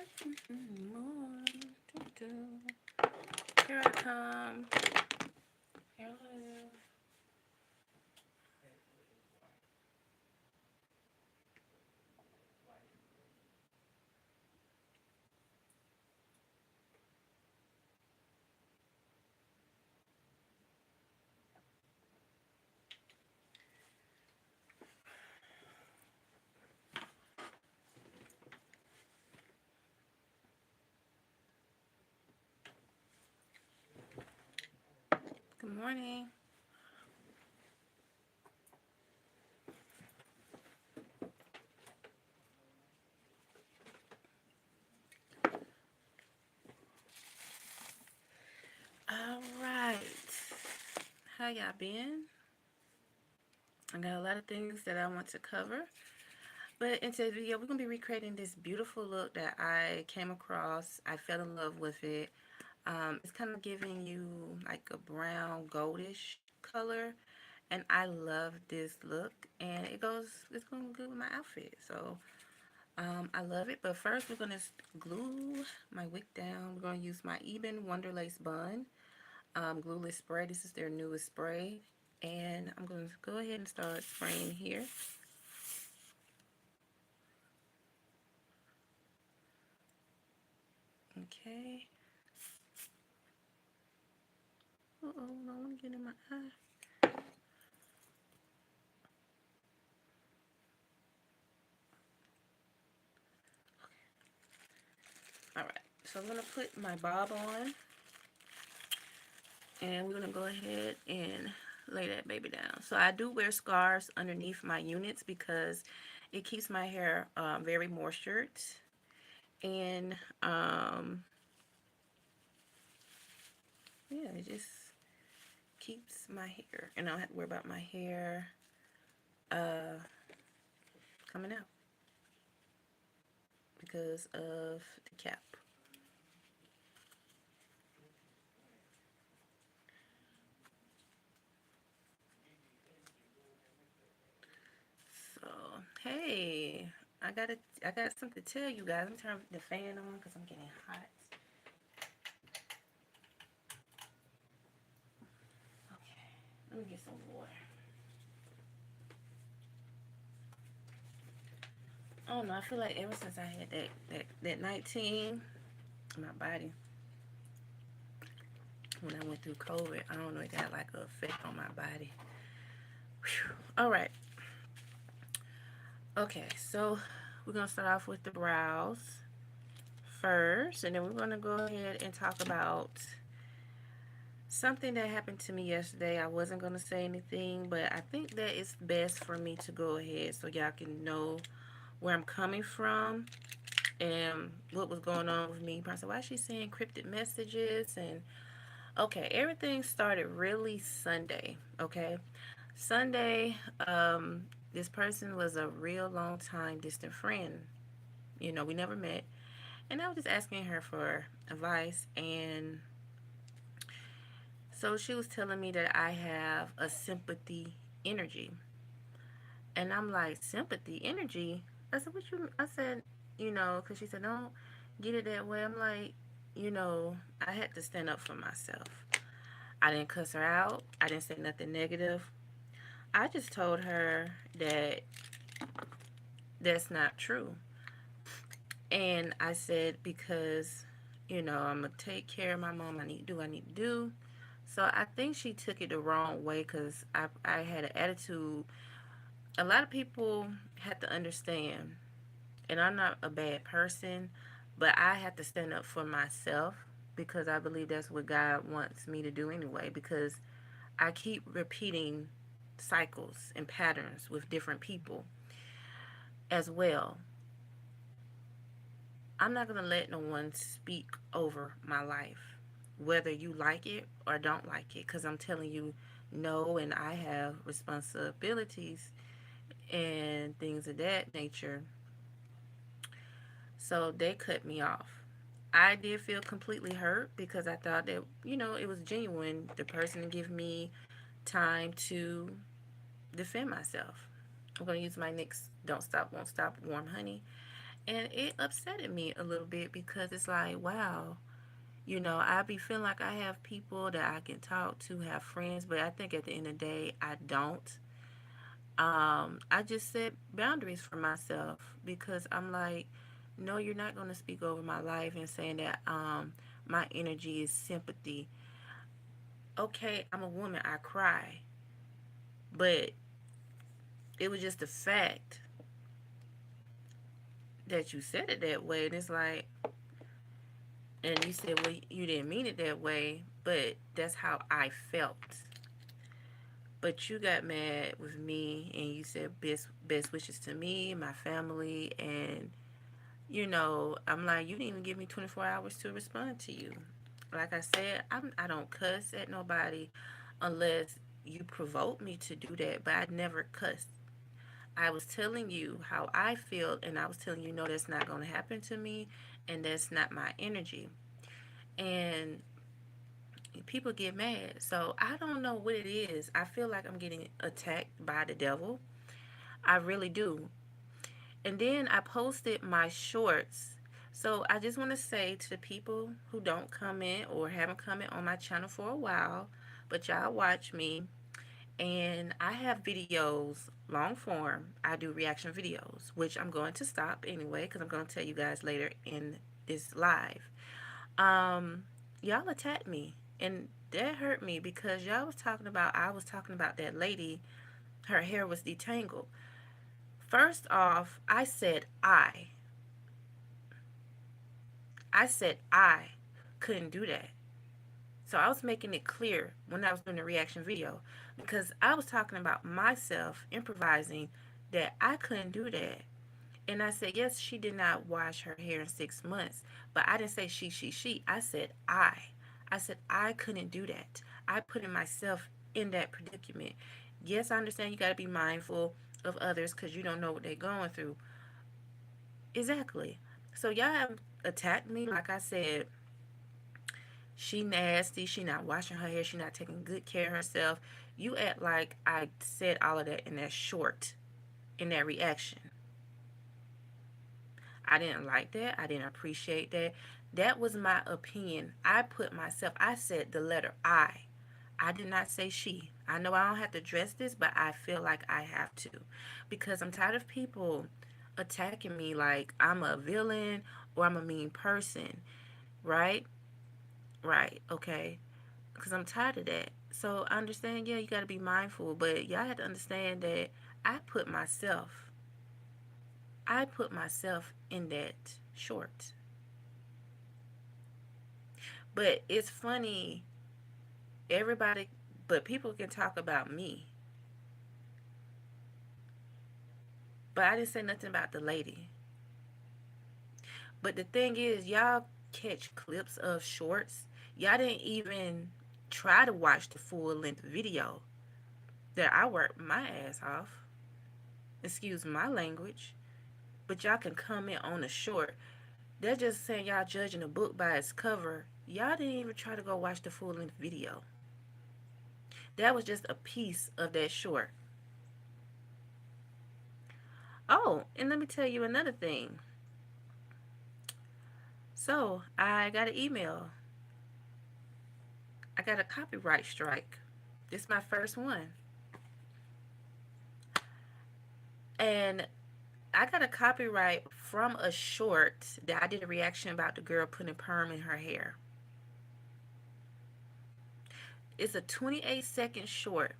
More. Here I come. Hello. Good morning. All right. How y'all been? I got a lot of things that I want to cover. But in today's video, we're going to be recreating this beautiful look that I came across. I fell in love with it. It's kind of giving you like a brown goldish color. And I love this look. And it's going to go good with my outfit. So I love it. But first, we're going to glue my wig down. We're going to use my Eben Wonder Lace Bun glueless spray. This is their newest spray. And I'm going to go ahead and start spraying here. Okay. Uh-oh, no one get in my eye. Alright, so I'm going to put my bob on. And we're going to go ahead and lay that baby down. So I do wear scarves underneath my units because it keeps my hair very moistured. And yeah, it just keeps my hair. And I don't have to worry about my hair uh, coming out because of the cap. So, hey, I got something to tell you guys. Let me turn the fan on because I'm getting hot. Okay, let me get some water. I don't know. I feel like ever since I had that 19 in my body, when I went through COVID, I don't know, it got like an effect on my body. Whew. All right. Okay, so we're gonna start off with the brows first, and then we're gonna go ahead and talk about something that happened to me yesterday. I wasn't gonna say anything, but I think that it's best for me to go ahead so y'all can know where I'm coming from and what was going on with me. Probably, why is she saying cryptic messages? And okay, everything started really Sunday. Okay, Sunday, this person was a real long time distant friend. You know, we never met, and I was just asking her for advice, and so she was telling me that I have a sympathy energy, and I'm like, sympathy energy. I said, what you? I said, you know, because she said, don't get it that way. I'm like, you know, I had to stand up for myself. I didn't cuss her out. I didn't say nothing negative. I just told her that that's not true. And I said, because, you know, I'm going to take care of my mom. I need to do what I need to do. So I think she took it the wrong way because I had an attitude. A lot of people have to understand, and I'm not a bad person, but I have to stand up for myself because I believe that's what God wants me to do anyway, because I keep repeating cycles and patterns with different people as well. I'm not going to let no one speak over my life, whether you like it or don't like it, because I'm telling you no, and I have responsibilities and things of that nature. So they cut me off. I did feel completely hurt because I thought that, you know, it was genuine. The person to give me time to defend myself. I'm going to use my NYX Don't Stop, Won't Stop Warm Honey. And it upsetted me a little bit because it's like, wow, I be feeling like I have people that I can talk to, have friends, but I think at the end of the day, I don't. I just set boundaries for myself because I'm like, no, you're not going to speak over my life and saying that my energy is sympathy. Okay, I'm a woman, I cry, but it was just the fact that you said it that way, and it's like, and you said, well, you didn't mean it that way, but that's how I felt. But you got mad with me and you said best wishes to me, my family, and I'm like, you didn't even give me 24 hours to respond to you. Like I said, I don't cuss at nobody unless you provoke me to do that, but I never cuss. I was telling you how I feel, and I was telling you, no, that's not going to happen to me, and that's not my energy. And people get mad. So I don't know what it is. I feel like I'm getting attacked by the devil. I really do. And then I posted my shorts. So I just want to say to the people who don't comment or haven't commented on my channel for a while, but y'all watch me, and I have videos long form. I do reaction videos, which I'm going to stop anyway because I'm going to tell you guys later in this live. Um, y'all attacked me, and that hurt me because I was talking about that lady. Her hair was detangled. First off, I couldn't do that. So I was making it clear when I was doing the reaction video because I was talking about myself improvising that I couldn't do that. And I said, yes, she did not wash her hair in 6 months, but I didn't say she. I said I. I said I couldn't do that. I put in myself in that predicament. Yes, I understand you got to be mindful of others because you don't know what they're going through. Exactly. So y'all have attacked me. Like I said, she nasty. She not washing her hair. She not taking good care of herself. You act like I said all of that in that short, in that reaction. I didn't like that. I didn't appreciate that. That was my opinion. I said the letter I. I did not say she. I know I don't have to dress this, but I feel like I have to. Because I'm tired of people attacking me like I'm a villain or I'm a mean person. Right? Right. Okay. Because I'm tired of that. So I understand, yeah, you got to be mindful. But y'all have to understand that I put myself, I put myself in that short. But it's funny, everybody, but people can talk about me. But I didn't say nothing about the lady. But the thing is, y'all catch clips of shorts. Y'all didn't even try to watch the full length video that I worked my ass off. Excuse my language. But y'all can comment on the short. They're just saying y'all judging a book by its cover. Y'all didn't even try to go watch the full length video. That was just a piece of that short. Oh, and let me tell you another thing. So I got an email. I got a copyright strike. This is my first one. And I got a copyright from a short that I did a reaction about the girl putting perm in her hair. It's a 28-second short.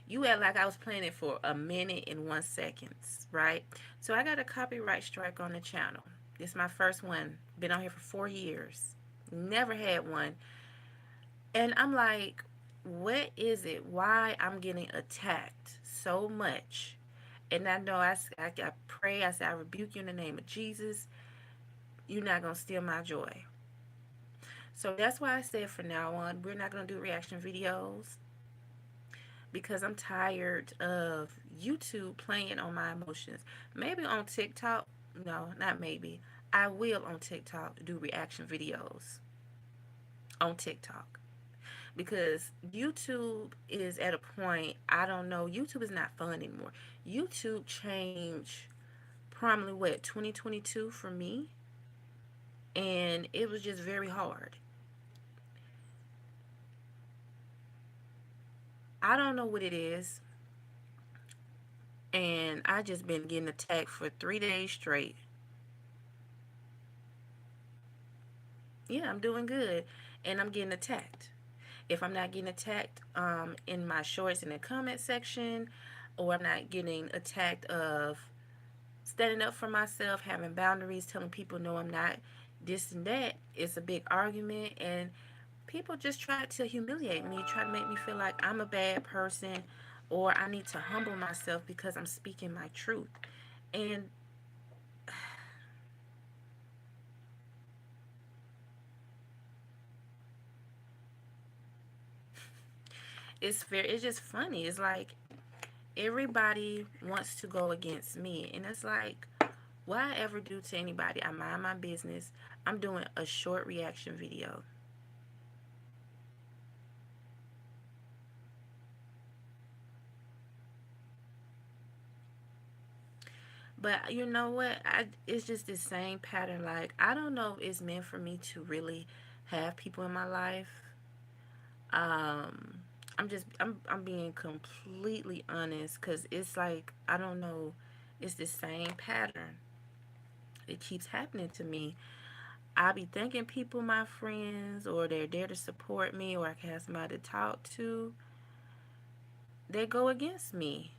You act like I was playing it for a minute and 1 second, right? So I got a copyright strike on the channel. This is my first one. Been on here for 4 years. Never had one. And I'm like, what is it? Why I'm getting attacked so much? And I know I pray, I say, I rebuke you in the name of Jesus. You're not going to steal my joy. So that's why I said from now on, we're not going to do reaction videos because I'm tired of YouTube playing on my emotions. Maybe on TikTok, no, not maybe. I will on TikTok do reaction videos on TikTok because YouTube is at a point, I don't know, YouTube is not fun anymore. YouTube changed probably what, 2022 for me, and it was just very hard. I don't know what it is, and I just been getting attacked for 3 days straight. Yeah, I'm doing good, and I'm getting attacked. If I'm not getting attacked in my shorts in the comment section, or I'm not getting attacked of standing up for myself, having boundaries, telling people no, I'm not this and that, it's a big argument, and people just try to humiliate me, try to make me feel like I'm a bad person, or I need to humble myself because I'm speaking my truth. And it's just funny. It's like everybody wants to go against me, and it's like, what I ever do to anybody, I mind my business. I'm doing a short reaction video. But you know what? It's just the same pattern. Like, I don't know if it's meant for me to really have people in my life. Um, I'm being completely honest because it's like, I don't know. It's the same pattern. It keeps happening to me. I be thinking people my friends, or they're there to support me, or I can have somebody to talk to. They go against me.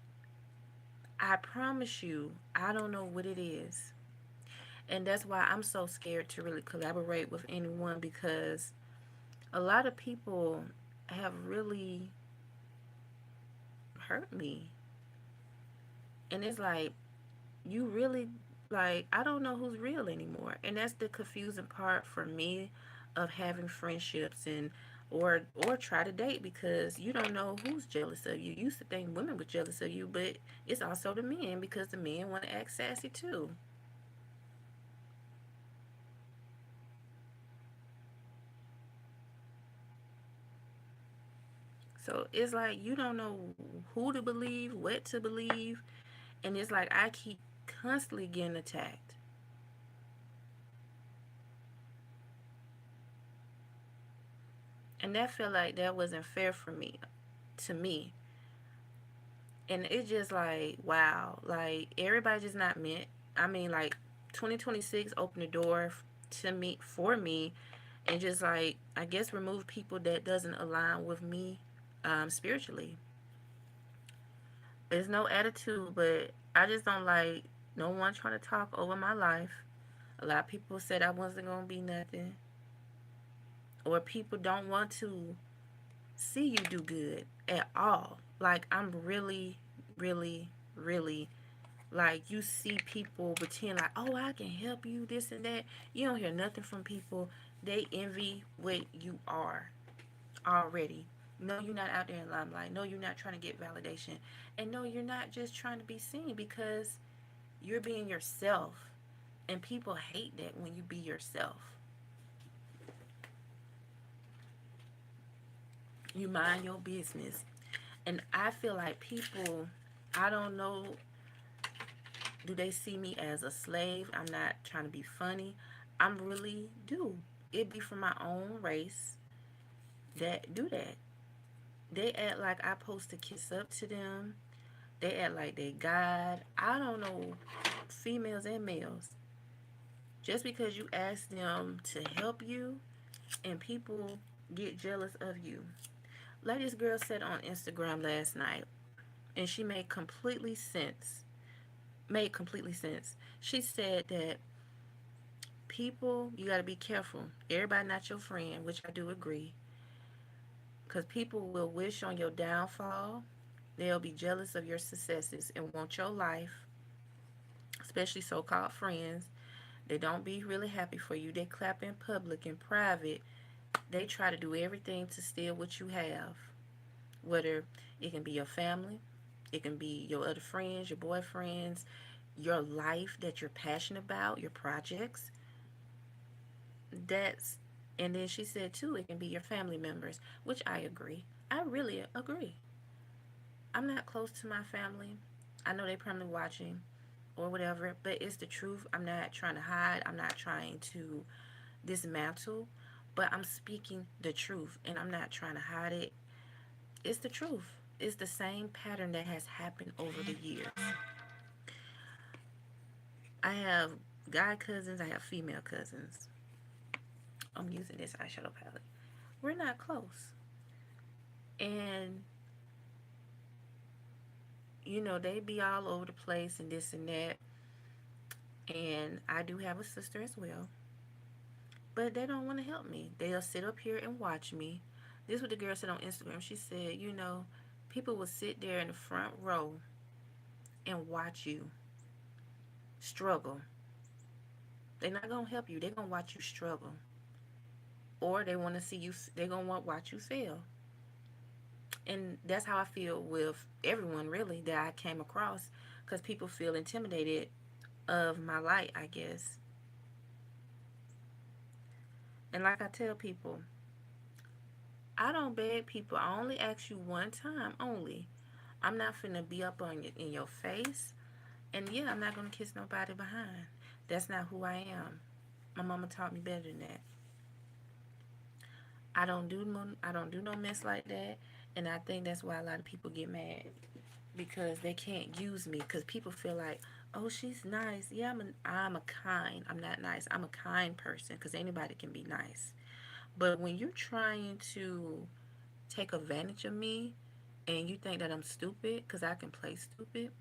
I promise you, I don't know what it is. And that's why I'm so scared to really collaborate with anyone, because a lot of people have really hurt me. And it's like, you really, like, I don't know who's real anymore. And that's the confusing part for me of having friendships, and or try to date, because you don't know who's jealous of you. You used to think women were jealous of you, but it's also the men, because the men want to act sassy too. So it's like you don't know who to believe, what to believe, and it's like I keep constantly getting attacked. And that felt like that wasn't fair for me, to me. And it's just like, wow, like everybody just not meant. I mean, like 2026 opened the door to me, for me, and just like, I guess, remove people that doesn't align with me spiritually. There's no attitude, but I just don't like no one trying to talk over my life. A lot of people said I wasn't gonna be nothing, or people don't want to see you do good at all. Like, I'm really, really, really, like, you see people pretend like, oh, I can help you, this and that. You don't hear nothing from people. They envy what you are already. No, you're not out there in limelight. No, you're not trying to get validation. And no, you're not just trying to be seen, because you're being yourself. And people hate that when you be yourself. You mind your business. And I feel like people, I don't know, do they see me as a slave? I'm not trying to be funny. I'm really do. It be from my own race that do that. They act like I supposed to kiss up to them. They act like they God. I don't know, females and males. Just because you ask them to help you, and people get jealous of you. Like this girl said on Instagram last night, and she made completely sense. She said that people, you got to be careful. Everybody not your friend, which I do agree, because people will wish on your downfall. They'll be jealous of your successes and want your life, especially so-called friends. They don't be really happy for you. They clap in public and private. They try to do everything to steal what you have. Whether it can be your family, it can be your other friends, your boyfriends, your life that you're passionate about, your projects. That's, and then she said too, it can be your family members, which I agree. I really agree. I'm not close to my family. I know they probably watching, or whatever, but it's the truth. I'm not trying to hide. I'm not trying to dismantle, but I'm speaking the truth and I'm not trying to hide it. It's the truth. It's the same pattern that has happened over the years. I have guy cousins, I have female cousins. I'm using this eyeshadow palette. We're not close. And, they be all over the place and this and that. And I do have a sister as well. But they don't want to help me. They'll sit up here and watch me. This is what the girl said on Instagram. She said, people will sit there in the front row and watch you struggle. They're not going to help you. They're going to watch you struggle. Or they want to see you, they're going to want to watch you fail. And that's how I feel with everyone, really, that I came across. Because people feel intimidated of my light, I guess. And like I tell people, I don't beg people. I only ask you one time only. I'm not finna be up on you in your face. And yeah, I'm not gonna kiss nobody behind. That's not who I am. My mama taught me better than that. I don't do no mess like that. And I think that's why a lot of people get mad because they can't use me because people feel like, oh, she's nice. Yeah, I'm a kind. I'm not nice. I'm a kind person because anybody can be nice. But when you're trying to take advantage of me and you think that I'm stupid because I can play stupid,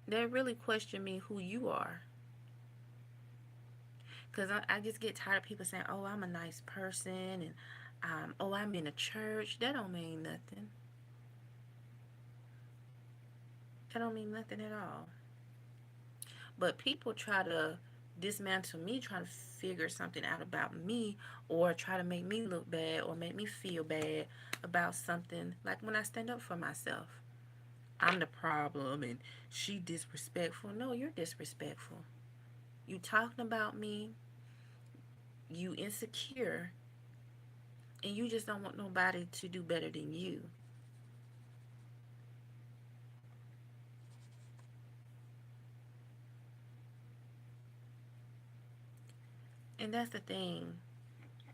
they really question me who you are. Because I just get tired of people saying, oh, I'm a nice person and oh, I'm in a church. That don't mean nothing. That don't mean nothing at all. But people try to dismantle me, try to figure something out about me, or try to make me look bad or make me feel bad about something. Like when I stand up for myself, I'm the problem and she disrespectful. No, you're disrespectful. You talking about me, you insecure, and you just don't want nobody to do better than you. And that's the thing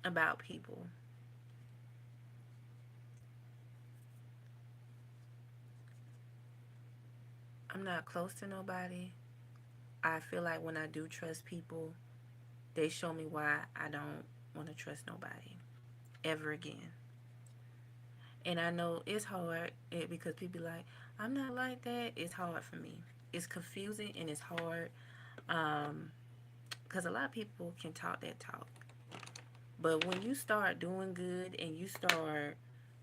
about people. I'm not close to nobody. I feel like when I do trust people, they show me why I don't want to trust nobody ever again. And I know it's hard because people be like, I'm not like that. It's hard for me. It's confusing and it's hard because a lot of people can talk that talk. But when you start doing good and you start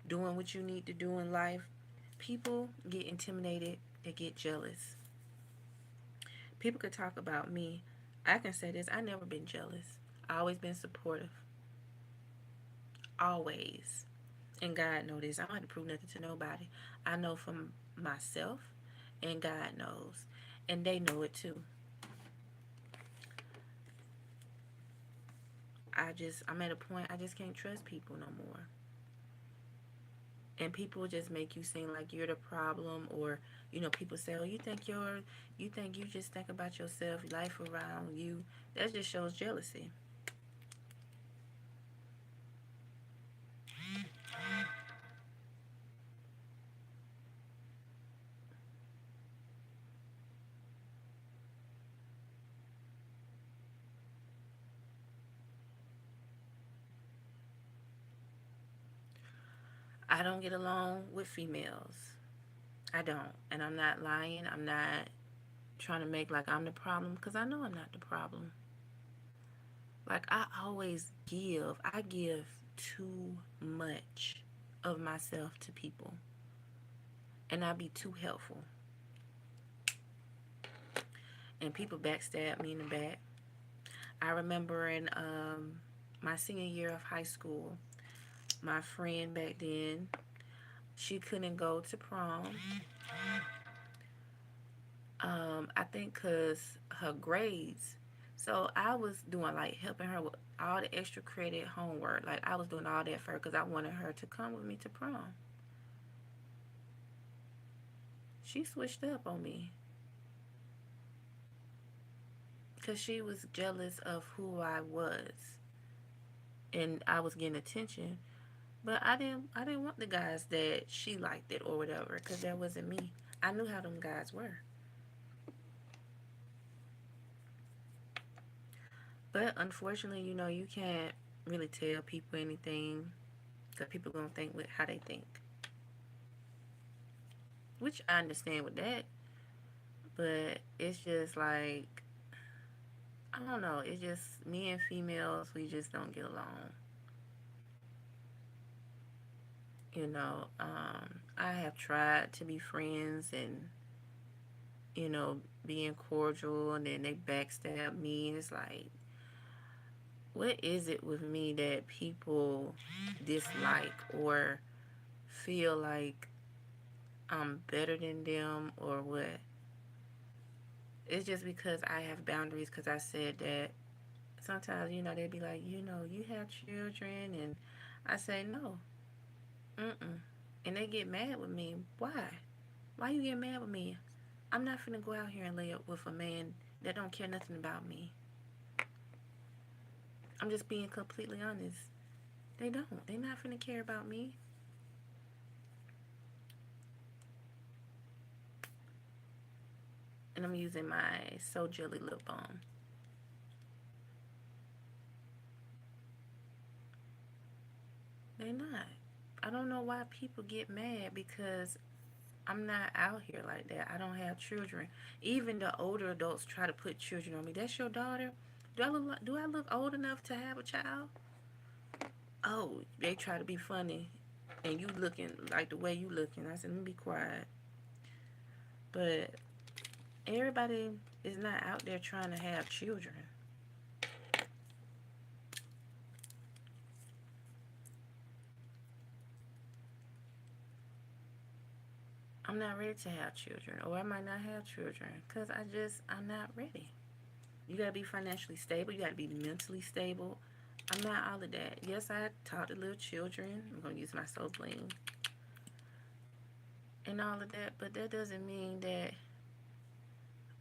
doing what you need to do in life, people get intimidated. They get jealous. People could talk about me. I can say this. I never been jealous. I always been supportive. Always. And God knows this. I don't have to prove nothing to nobody. I know from myself and God knows. And they know it too. I'm at a point I just can't trust people no more. And people just make you seem like you're the problem, or people say, oh, you think you just think about yourself, life around you. That just shows jealousy. I don't get along with females. I don't. And I'm not lying. I'm not trying to make like I'm the problem because I know I'm not the problem. Like I give too much of myself to people, and I be too helpful. And people backstab me in the back. I remember in my senior year of high school, my friend back then, she couldn't go to prom. I think because her grades. So I was doing like helping her with all the extra credit homework. Like I was doing all that for her because I wanted her to come with me to prom. She switched up on me. because she was jealous of who I was, and I was getting attention. But I didn't want the guys that she liked it or whatever, because that wasn't me. I knew how them guys were. But unfortunately, you can't really tell people anything, because people gonna think with how they think, which I understand with that. But it's just like, I don't know. It's just me and females, we just don't get along. I have tried to be friends and being cordial, and then they backstab me. And it's like, what is it with me that people dislike or feel like I'm better than them or what? It's just because I have boundaries, because I said that sometimes, they'd be like, you have children. And I say, no, mm-mm. And they get mad with me. Why? Why you get mad with me? I'm not finna go out here and lay up with a man that don't care nothing about me. I'm just being completely honest. They don't. They not finna care about me. And I'm using my So Jelly lip balm. They not. I don't know why people get mad, because I'm not out here like that. I don't have children. Even the older adults try to put children on me. That's your daughter? Do I look old enough to have a child? Oh, they try to be funny, and you looking like the way you looking. I said, let me be quiet. But everybody is not out there trying to have children. I'm not ready to have children, or I might not have children, because I'm not ready. You gotta be financially stable. You gotta be mentally stable. I'm not all of that. Yes, I taught the little children. I'm gonna use my soul bling and all of that, but that doesn't mean that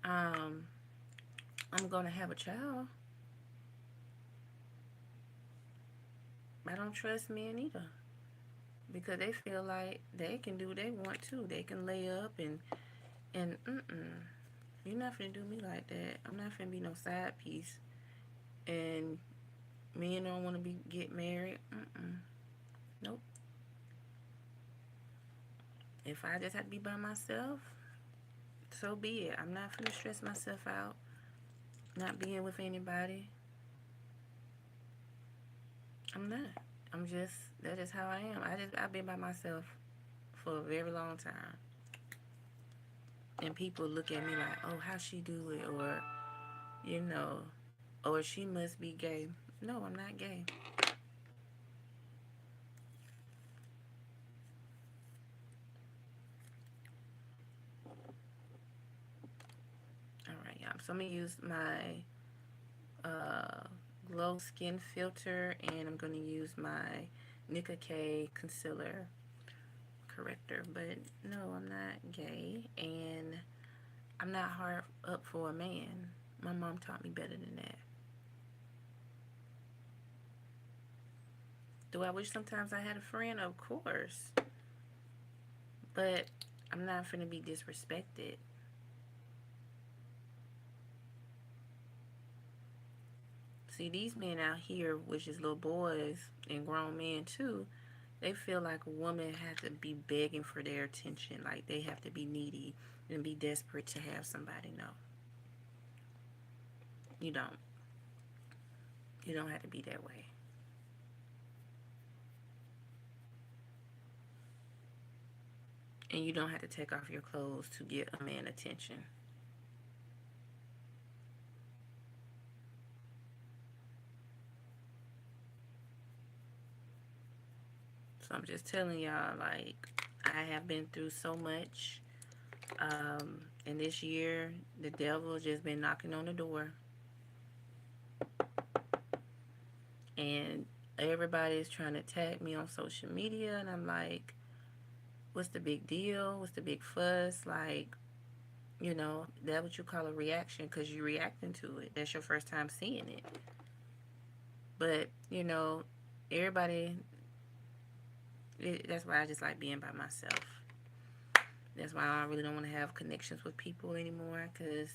um I'm gonna have a child. I don't trust men either, because they feel like they can do what they want to. They can lay up and. You're not finna do me like that. I'm not finna be no side piece. And men don't want to be get married. Nope. If I just have to be by myself, so be it. I'm not finna stress myself out not being with anybody. I'm not. I'm just, that is how I am. I've been by myself for a very long time. And people look at me like, oh, how she do it, or you know, or she must be gay. No, I'm not gay. All right, y'all. So I'm gonna use my uh, glow skin filter, and I'm gonna use my Nicka K concealer corrector. But no, I'm not gay, and I'm not hard up for a man. My mom taught me better than that. Do I wish sometimes I had a friend? Of course. But I'm not finna be disrespected. See, these men out here, which is little boys and grown men too, they feel like a woman has to be begging for their attention. Like they have to be needy and be desperate to have somebody. No, you don't. You don't have to be that way. And you don't have to take off your clothes to get a man attention. So I'm just telling y'all, like, I have been through so much. And this year, the devil just been knocking on the door. And everybody is trying to attack me on social media. And I'm like, what's the big deal? What's the big fuss? Like, That what you call a reaction because you're reacting to it. That's your first time seeing it. But everybody. That's why I just like being by myself. That's why I really don't want to have connections with people anymore because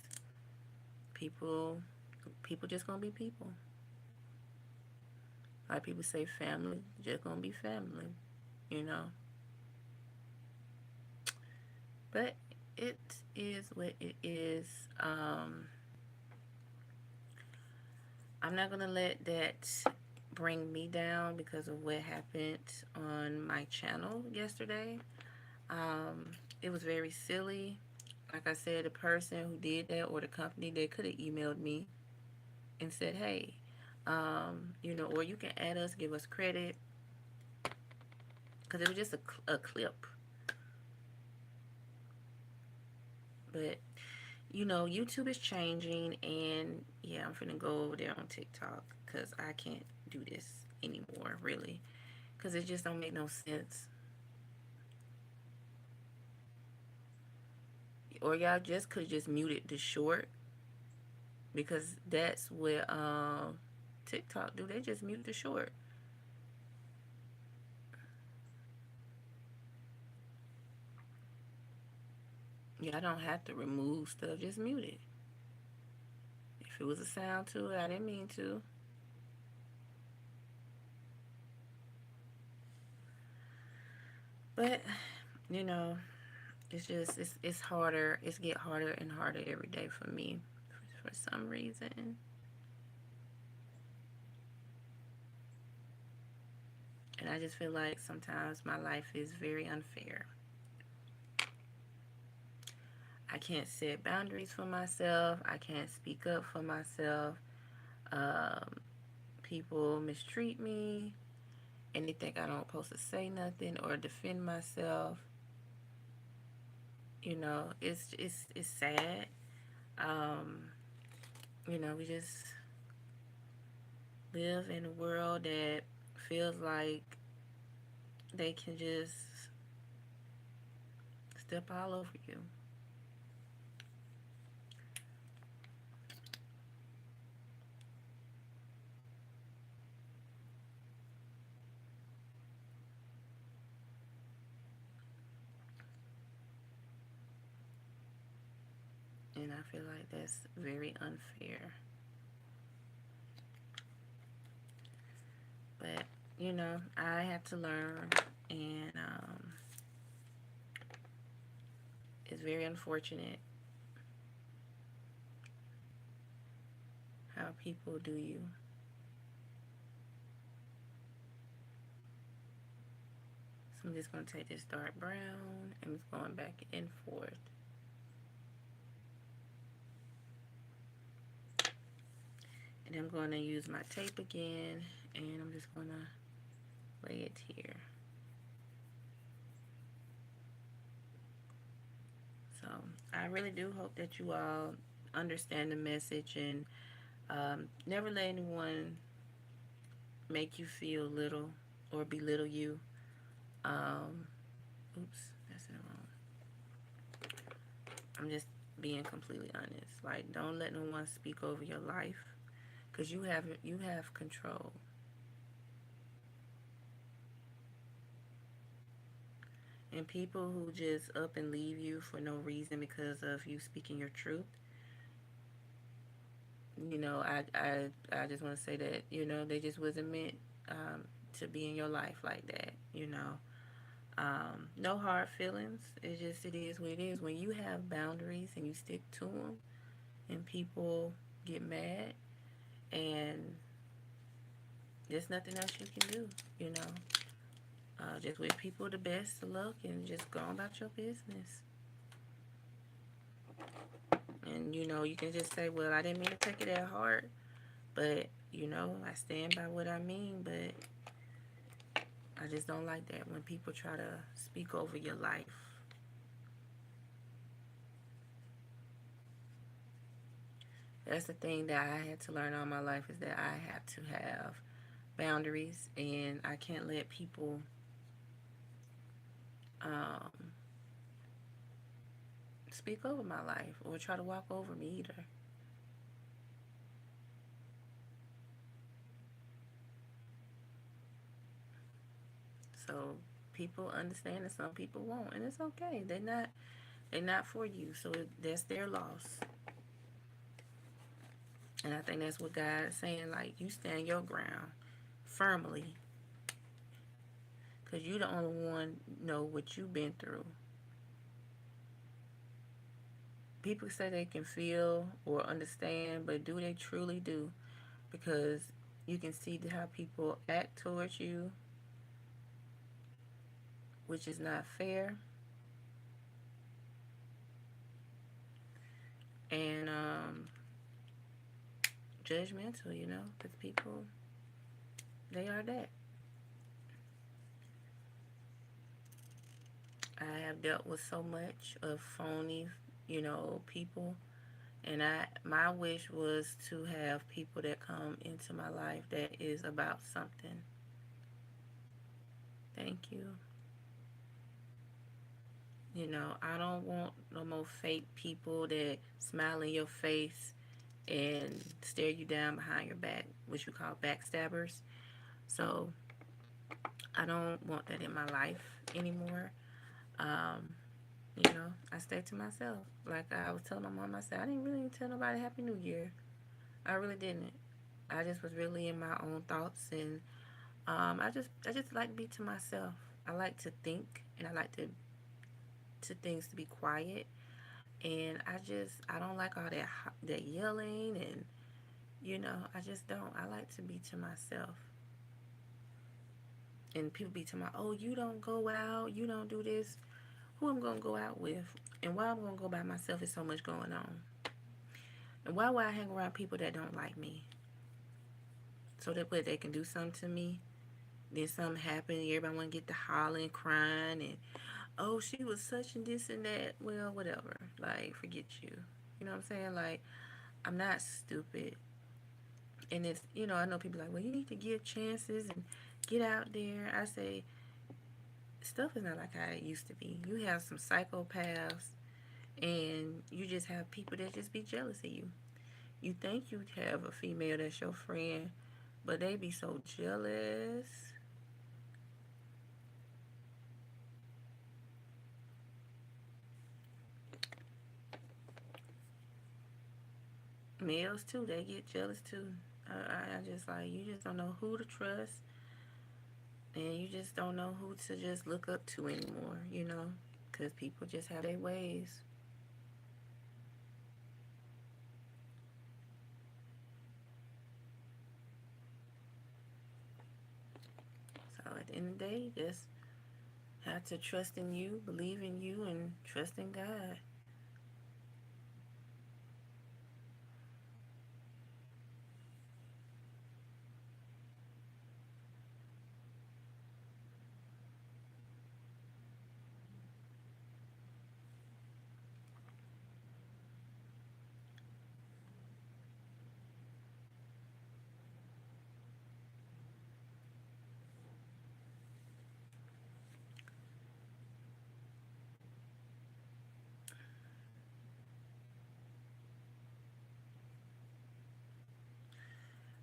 people, people just gonna be people. Like people say, family just gonna be family. You know. But it is what it is. I'm not gonna let that bring me down because of what happened on my channel yesterday. It was very silly. Like I said, the person who did that or the company, they could have emailed me and said, "Hey, or you can add us, give us credit," because it was just a clip. But YouTube is changing, and yeah, I'm finna go over there on TikTok because I can't do this anymore, really, because it just don't make no sense. Or y'all just could just mute it the short because that's what TikTok do. They just mute the short. Yeah, I don't have to remove stuff. Just mute it. If it was a sound to it, I didn't mean to. But you know, it's harder. It's get harder and harder every day for me, for some reason. And I just feel like sometimes my life is very unfair. I can't set boundaries for myself. I can't speak up for myself. Um, People mistreat me and they think I don't supposed to say nothing or defend myself. It's sad. Um, we just live in a world that feels like they can just step all over you. And I feel like that's very unfair. But, I had to learn, and it's very unfortunate how people do you. So I'm just going to take this dark brown and it's going back and forth. And I'm going to use my tape again and I'm just going to lay it here. So I really do hope that you all understand the message and never let anyone make you feel little or belittle you. Um, Oops, that's it wrong. I'm just being completely honest. Like, don't let no one speak over your life, cause you have control. And people who just up and leave you for no reason because of you speaking your truth, I just want to say that they just wasn't meant to be in your life like that. No hard feelings. It is what it is. When you have boundaries and you stick to them, and people get mad, and there's nothing else you can do. You know, just wish people the best of luck and just go on about your business. And you can just say, "Well, I didn't mean to take it that hard," but I stand by what I mean. But I just don't like that when people try to speak over your life. That's the thing that I had to learn all my life is that I have to have boundaries and I can't let people speak over my life or try to walk over me either. So people understand and some people won't, and it's okay. They're not for you, so that's their loss. And I think that's what God is saying. Like, you stand your ground firmly, because you the only one know what you've been through. People say they can feel or understand, but do they truly do? Because you can see how people act towards you, which is not fair, and judgmental, because people, they are that. I have dealt with so much of phony, people, and my wish was to have people that come into my life that is about something. Thank you. I don't want no more fake people that smile in your face and stare you down behind your back, which you call backstabbers. So I don't want that in my life anymore. Um, I stay to myself. Like I was telling my mom, I said I didn't really tell nobody Happy New Year. I really didn't. I just was really in my own thoughts, and I just like to be to myself. I like to think, and I like to things to be quiet, and I don't like all that yelling, and I just don't. I like to be to myself. And people be telling me, oh, you don't go out, you don't do this. Who I'm gonna go out with, and why I'm gonna go by myself is so much going on. And why would I hang around people that don't like me? So that way they can do something to me. Then something happen, everybody wanna get to hollering, crying, and oh, she was such and this and that. Well, whatever. Like, forget you. You know what I'm saying? Like, I'm not stupid. And I know people like, well, you need to give chances and get out there. I say, stuff is not like how it used to be. You have some psychopaths, and you just have people that just be jealous of you. You think you have a female that's your friend, but they be so jealous. Males too, they get jealous too. I just like, you just don't know who to trust, and you just don't know who to just look up to anymore. Because people just have their ways. So at the end of the day, just have to trust in you, believe in you, and trust in God.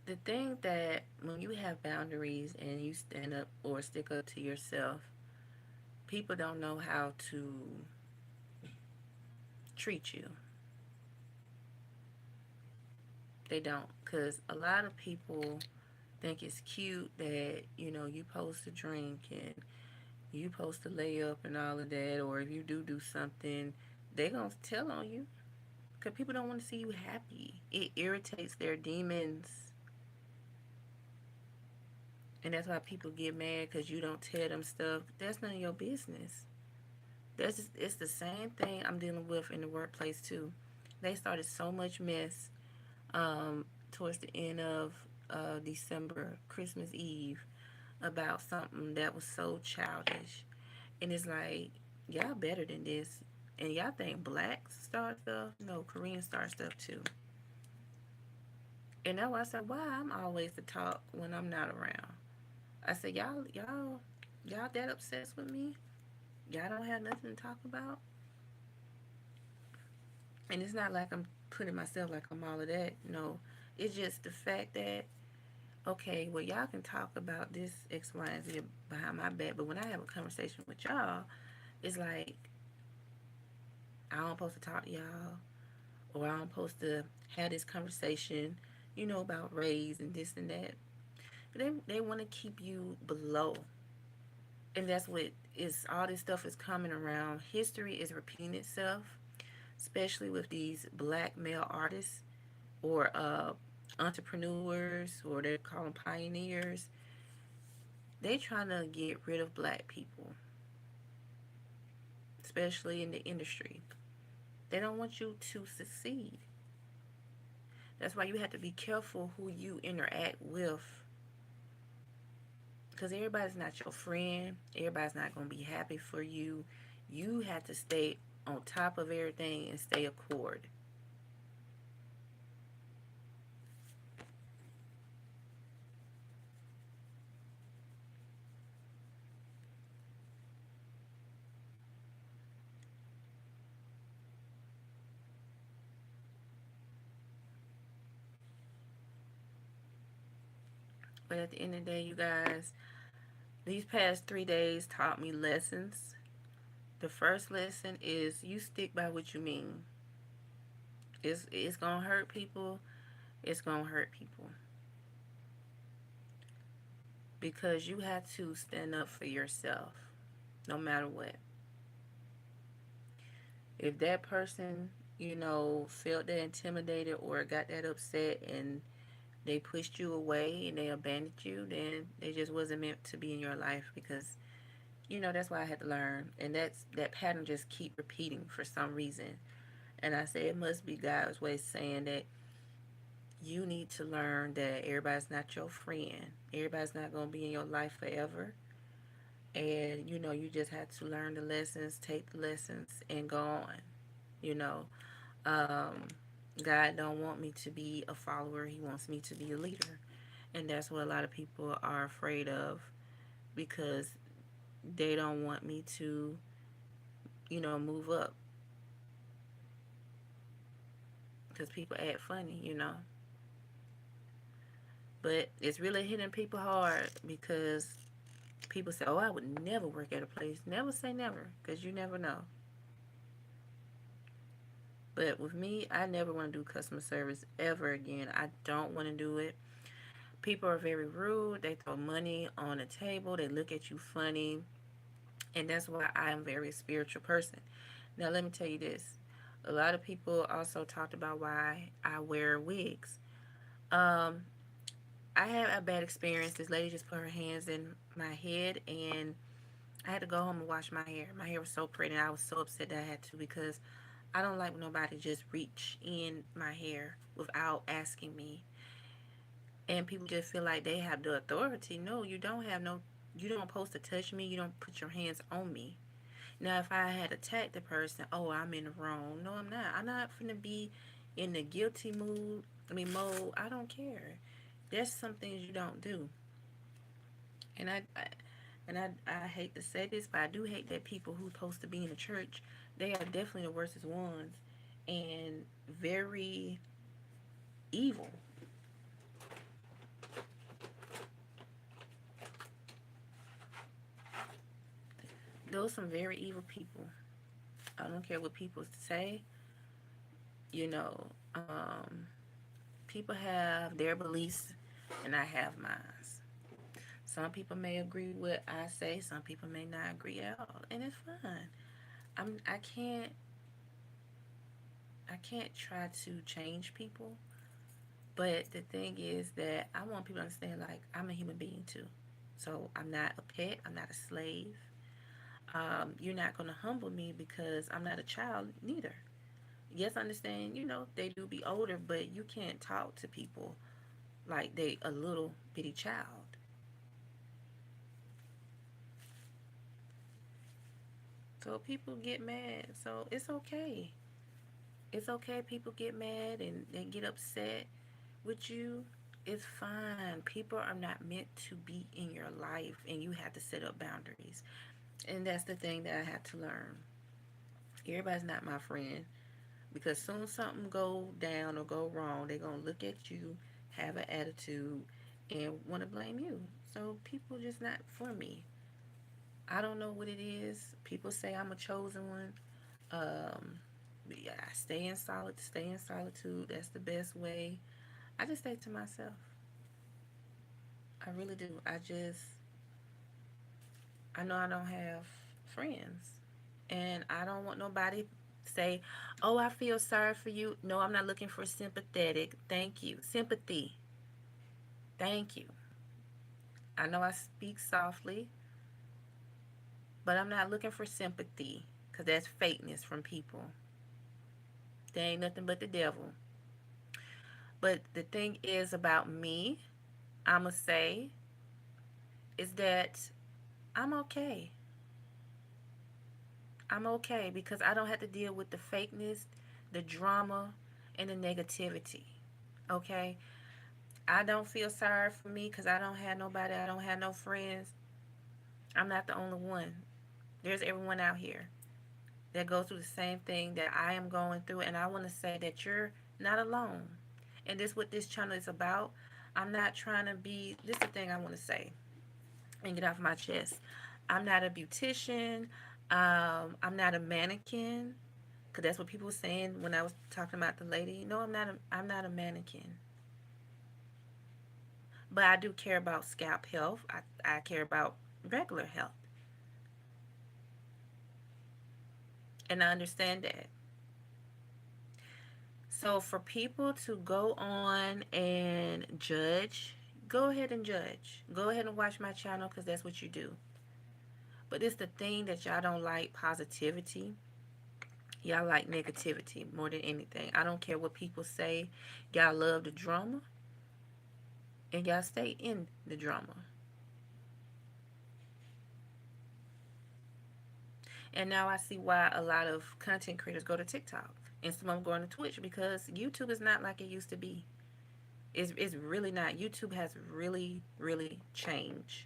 The thing that when you have boundaries and you stand up or stick up to yourself, people don't know how to treat you. They don't. Because a lot of people think it's cute that, you supposed to drink and you supposed to lay up and all of that. Or if you do something, they going to tell on you. Because people don't want to see you happy. It irritates their demons. And that's why people get mad because you don't tell them stuff. That's none of your business. It's the same thing I'm dealing with in the workplace too. They started so much mess towards the end of December, Christmas Eve, about something that was so childish. And it's like, y'all better than this. And y'all think blacks start stuff? No, Koreans start stuff too. And that's why I said, why I'm always the talk when I'm not around. I said, y'all that obsessed with me? Y'all don't have nothing to talk about? And it's not like I'm putting myself like I'm all of that. No, it's just the fact that, okay, well, y'all can talk about this X, Y, and Z behind my back, but when I have a conversation with y'all, it's like I don't supposed to talk to y'all, or I'm supposed to have this conversation, about race and this and that. But they want to keep you below. And that's what is all this stuff is coming around. History is repeating itself, especially with these black male artists or entrepreneurs, or they call them pioneers. They trying to get rid of black people, especially in the industry. They don't want you to succeed. That's why you have to be careful who you interact with, because everybody's not your friend. Everybody's not going to be happy for you. You have to stay on top of everything and stay accord. But at the end of the day, you guys, these past 3 days taught me lessons. The first lesson is you stick by what you mean. It's gonna hurt people. It's gonna hurt people because you have to stand up for yourself, no matter what. If that person, felt that intimidated or got that upset and they pushed you away and they abandoned you, then they just wasn't meant to be in your life, because that's why I had to learn. And that pattern just keep repeating for some reason. And I say it must be God's way saying that you need to learn that everybody's not your friend. Everybody's not going to be in your life forever. And you just have to learn the lessons, take the lessons, and go on. You know, um, God don't want me to be a follower. He wants me to be a leader. And that's what a lot of people are afraid of, because they don't want me to, move up, because people act funny. But it's really hitting people hard, because people say, oh, I would never work at a place. Never say never, because you never know. But with me, I never want to do customer service ever again. I don't want to do it. People are very rude. They throw money on the table. They look at you funny. And that's why I am a very spiritual person. Now, let me tell you this. A lot of people also talked about why I wear wigs. Um, I had a bad experience. This lady just put her hands in my head, and I had to go home and wash my hair. My hair was so pretty, and I was so upset that I had to, because I don't like when nobody just reach in my hair without asking me. And people just feel like they have the authority. No, you don't have no, you don't supposed to touch me. You don't put your hands on me. Now, if I had attacked the person, oh, I'm in the wrong. No, I'm not. I'm not finna be in the guilty mood. Mode. I don't care. There's some things you don't do. And I hate to say this, but I do hate that people who supposed to be in the church, they are definitely the worstest ones, and very evil. Those are some very evil people. I don't care what people say. You know, um, People have their beliefs, and I have mine. Some people may agree with what I say. Some people may not agree at all, and it's fine. I can't try to change people, but the thing is that I want people to understand, like, I'm a human being too. So I'm not a pet. I'm not a slave. You're not gonna humble me because I'm not a child neither. Yes, I understand. They do be older, but you can't talk to people like they a little bitty child. So people get mad. So it's okay. It's okay. People get mad and they get upset with you. It's fine. People are not meant to be in your life, and you have to set up boundaries. And that's the thing that I had to learn. Everybody's not my friend, Because soon something go down or go wrong, they're gonna look at you, have an attitude, and want to blame you. So people just not for me. I don't know what it is. People say I'm a chosen one. Yeah, I stay in solitude. That's the best way. I just stay to myself. I really do. I know I don't have friends. And I don't want nobody say, "Oh, I feel sorry for you." No, I'm not looking for sympathetic. Thank you. Sympathy. Thank you. I know I speak softly, but I'm not looking for sympathy because that's fakeness from people. They ain't nothing but the devil. But the thing is about me, I'm going to say, is that I'm okay. I'm okay because I don't have to deal with the fakeness, the drama, and the negativity. Okay? I don't feel sorry for me because I don't have nobody. I don't have no friends. I'm not the only one. There's everyone out here that goes through the same thing that I am going through. And I want to say that you're not alone. And this is what this channel is about. I'm not trying to be, this is the thing I want to say and get off my chest. I'm not a beautician. I'm not a mannequin. Because that's what people were saying when I was talking about the lady. No, I'm not a mannequin. But I do care about scalp health. I care about regular health. And I understand that. So for people to go on and judge, go ahead and judge. Go ahead and watch my channel because that's what you do. But it's the thing that y'all don't like positivity. Y'all like negativity more than anything. I don't care what people say. Y'all love the drama and y'all stay in the drama. And now I see why a lot of content creators go to TikTok and some of them going to Twitch because YouTube is not like it used to be. It's really not. YouTube has really, really changed.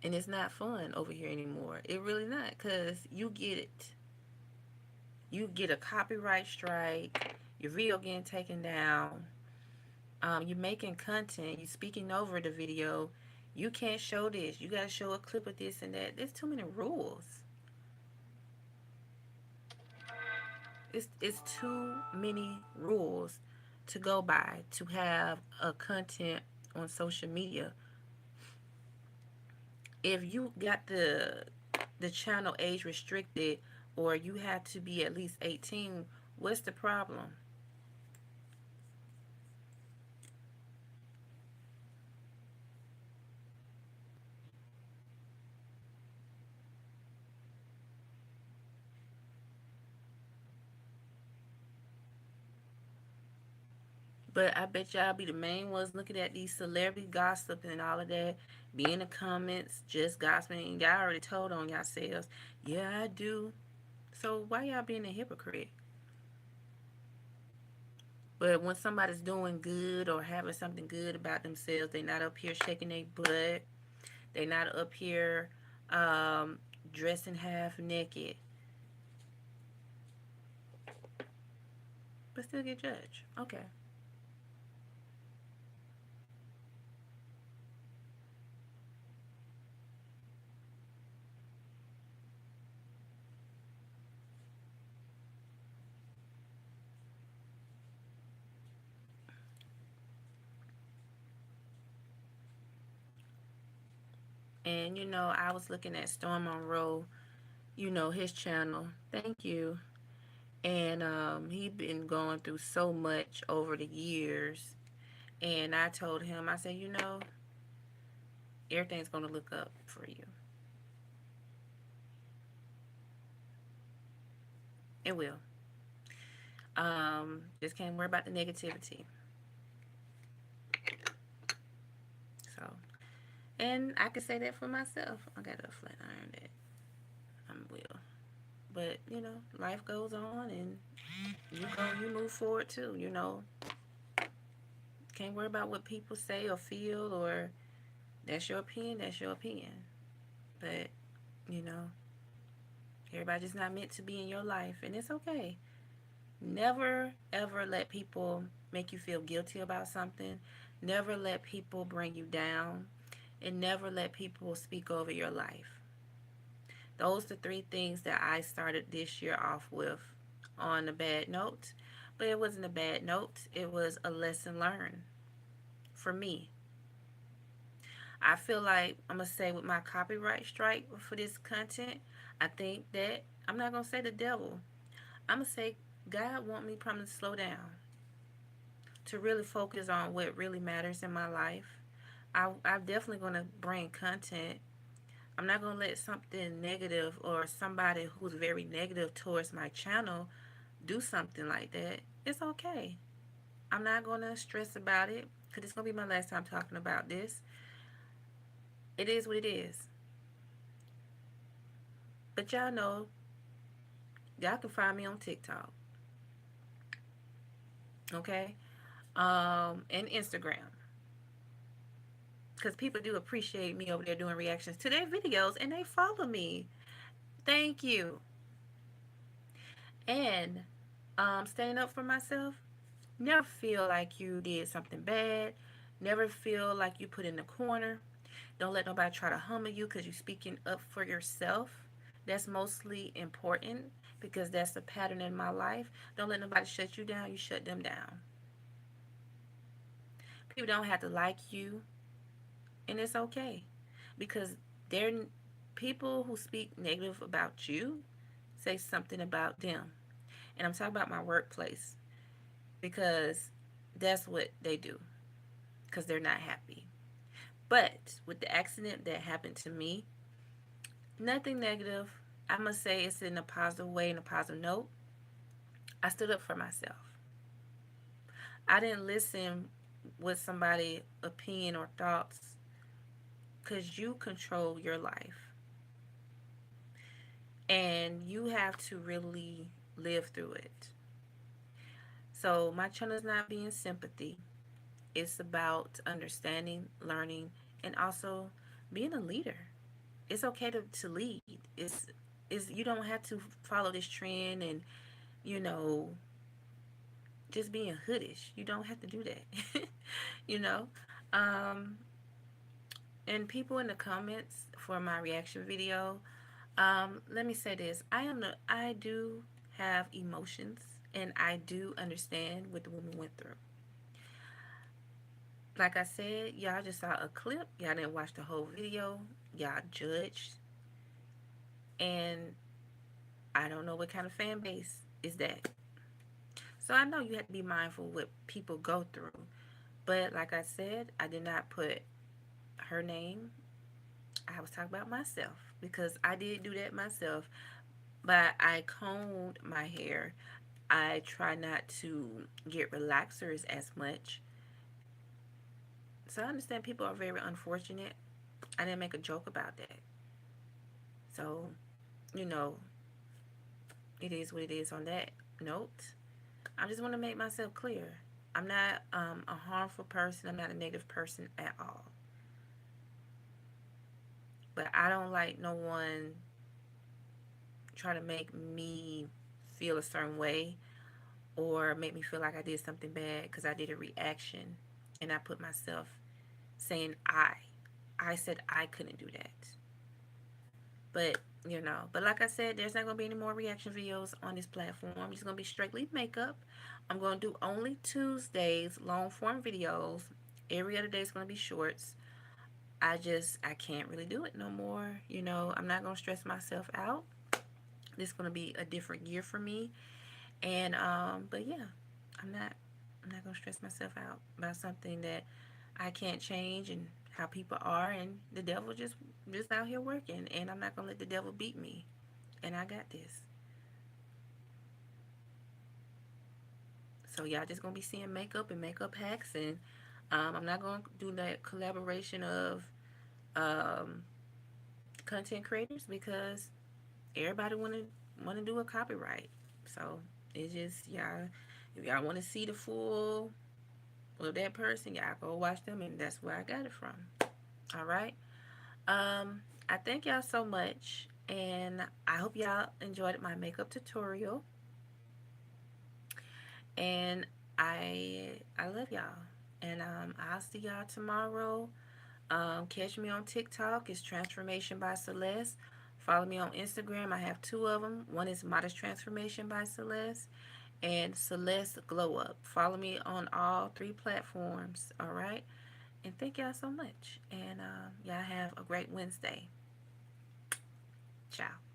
And it's not fun over here anymore. It really not because you get a copyright strike, your video getting taken down, you're making content, you're speaking over the video. You can't show this. You gotta show a clip of this and that. There's too many rules. It's too many rules to go by to have a content on social media. If you got the channel age restricted or you have to be at least 18, what's the problem? But I bet y'all be the main ones looking at these celebrity gossip and all of that. Be in the comments, just gossiping. Y'all already told on yourselves. Yeah, I do. So why y'all being a hypocrite? But when somebody's doing good or having something good about themselves, they not up here shaking their butt. They not up here um, dressing half naked, but still get judged. Okay. And I was looking at Storm Monroe, his channel. Thank you. And he been going through so much over the years. And I told him, I said, everything's gonna look up for you. It will. Just can't worry about the negativity. So, and I can say that for myself. I got a flat iron that I'm will. But life goes on, and you move forward too. Can't worry about what people say or feel, or that's your opinion. That's your opinion. But you know, Everybody just not meant to be in your life, and it's okay. Never ever let people make you feel guilty about something. Never let people bring you down, and never let people speak over your life. Those are the three things that I started this year off with on a bad note. But it wasn't a bad note, it was a lesson learned for me. I feel like I'm going to say with my copyright strike for this content, I think that I'm not going to say the devil. I'm going to say God want me probably to slow down, to really focus on what really matters in my life. I'm definitely going to bring content. I'm not going to let something negative or somebody who's very negative towards my channel do something like that. It's okay. I'm not going to stress about it because it's going to be my last time talking about this. It is what it is. But y'all know, y'all can find me on TikTok, okay? And Instagram. Because people do appreciate me over there doing reactions to their videos and they follow me. Thank you. And standing up for myself, never feel like you did something bad. Never feel like you put in the corner. Don't let nobody try to humble you because you're speaking up for yourself. That's mostly important because that's a pattern in my life. Don't let nobody shut you down. You shut them down. People don't have to like you, and it's okay because they're people who speak negative about you say something about them. And I'm talking about my workplace because that's what they do because they're not happy. But with the accident that happened to me, nothing negative. I must say it's in a positive way, in a positive note. I stood up for myself. I didn't listen with somebody's opinion or thoughts because you control your life and you have to really live through it. So my channel is not being sympathy. It's about understanding, learning, and also being a leader. It's okay to lead. It's you don't have to follow this trend and you know just being hoodish. You don't have to do that. you know, um, and people in the comments for my reaction video, let me say this: I do have emotions, and I do understand what the woman went through. Like I said, y'all just saw a clip. Y'all didn't watch the whole video. Y'all judged, and I don't know what kind of fan base is that. So I know you have to be mindful what people go through. But like I said, I did not put her name. I was talking about myself because I did do that myself. But I combed my hair. I try not to get relaxers as much. So I understand people are very unfortunate. I didn't make a joke about that. So, you know, it is what it is on that note. I just want to make myself clear. I'm not a harmful person. I'm not a negative person at all. But I don't like no one try to make me feel a certain way or make me feel like I did something bad because I did a reaction and I put myself saying I said I couldn't do that. But, but like I said, there's not going to be any more reaction videos on this platform. I'm just going to be strictly makeup. I'm going to do only Tuesdays, long form videos. Every other day is going to be shorts. I can't really do it no more. I'm not going to stress myself out. This is going to be a different year for me. And, but yeah, I'm not, I'm not going to stress myself out about something that I can't change and how people are, and the devil just out here working, and I'm not gonna let the devil beat me, and I got this. So y'all just gonna be seeing makeup and makeup hacks, and I'm not gonna do that collaboration of um, content creators because everybody wanna do a copyright. So it's just y'all. If y'all want to see the full of that person, y'all go watch them, and that's where I got it from. All right. I thank y'all so much. And I hope y'all enjoyed my makeup tutorial. And I love y'all. And I'll see y'all tomorrow. Catch me on TikTok. It's Transformation by Celeste. Follow me on Instagram. I have two of them. One is Modest Transformation by Celeste and Celeste Glow Up. Follow me on all three platforms. All right. And thank y'all so much. And y'all have a great Wednesday. Ciao.